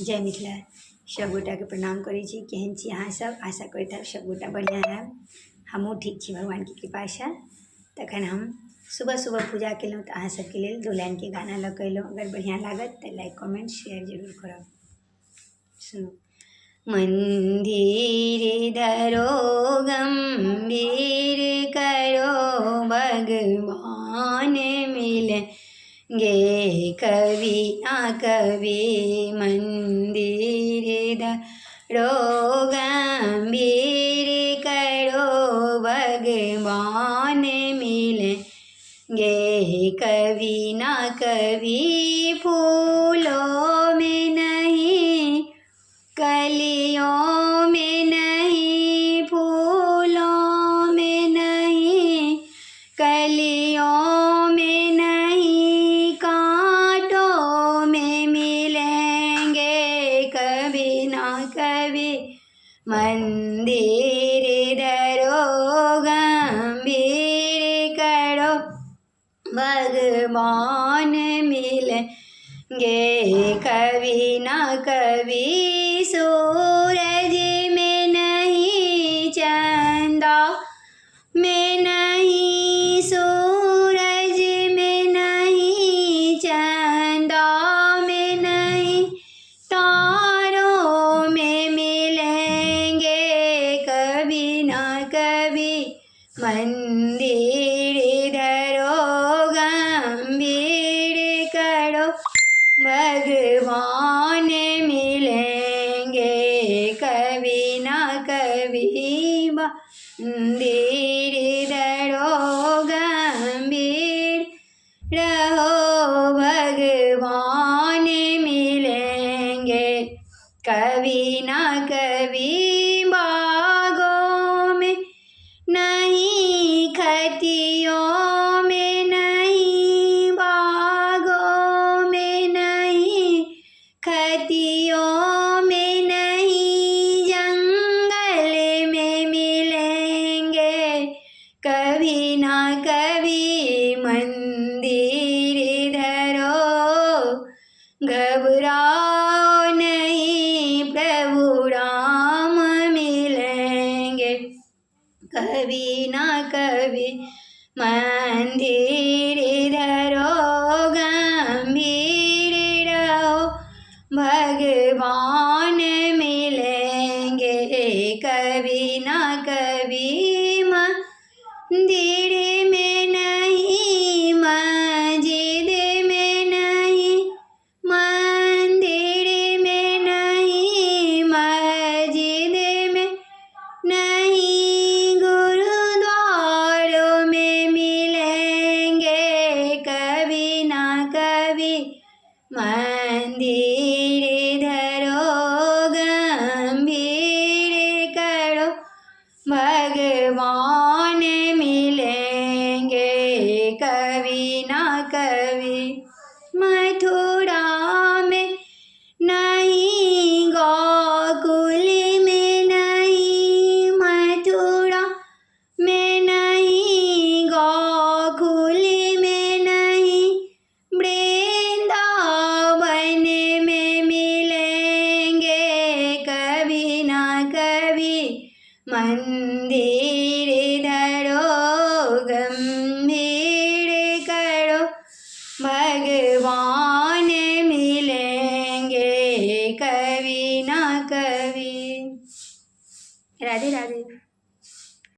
जय मिथिला। सब गोटा के प्रणाम करै छी। केहन छी अहाँ सब? आशा करैत हैब सब गोटा बढ़िआँ हैब। हमहूँ ठीक छी भगवानके कृपासँ। तखन हम सुबह सुबह पूजा केलहुँ तऽ अहाँ सबके लेल 2 लाइनके गाना लऽ कऽ अएलहुँ। अगर बढ़िआँ लागत तऽ लाइक कमेंट शेयर जरूर करब। सुनू। मंदिर धरो गंभीर करो भगवान मिले गे कवि ना कवि। मंदिर धरो गंभीर करो भगवान मिले गे कवि ना कवि। फूलों में नहीं कलियों में नहीं, फूलों में नहीं कलियों में नहीं, कांटों में मिलेंगे कभी ना कभी। मंदिर धरो गंभीर करो भगवान मिलेंगे कभी ना कभी। सूरज में नहीं चंदा में नहीं, सूरज में नहीं चंदा में नहीं, तारों में मिलेंगे कभी ना कभी। मंदिर धरो गंभीर करो भगवान मिलेंगे कभी ना कभी। मंदिर धरो गंभीर रहो भगवान मिलेंगे कभी ना कभी। बागों में नहीं खतियों में नहीं, बागों में नहीं खतियों में नहीं, जंगल में मिलेंगे कभी ना कभी। मंदिर धरो घबराओ नहीं प्रभु राम मिलेंगे कभी ना कभी। मंदिर धरो गंभीर रहो भगवान मिलेंगे कभी ना कभी। मंदिर में नहीं मस्जिद में नहीं, मंदिर में नहीं मस्जिद में नहीं, गुरुद्वारों में मिलेंगे कभी ना कभी। मंदिर धरो गंभीर करो भगवान मिलेंगे कभी ना कभी। मथुरा में नहीं गोकुल में नहीं, मथुरा में नहीं गोकुल में नहीं, वृंदावन में मिलेंगे कभी ना कभी। मंदिर धरो गंभीर करो भगवान मिलेंगे कभी ना कभी। राधे राधे।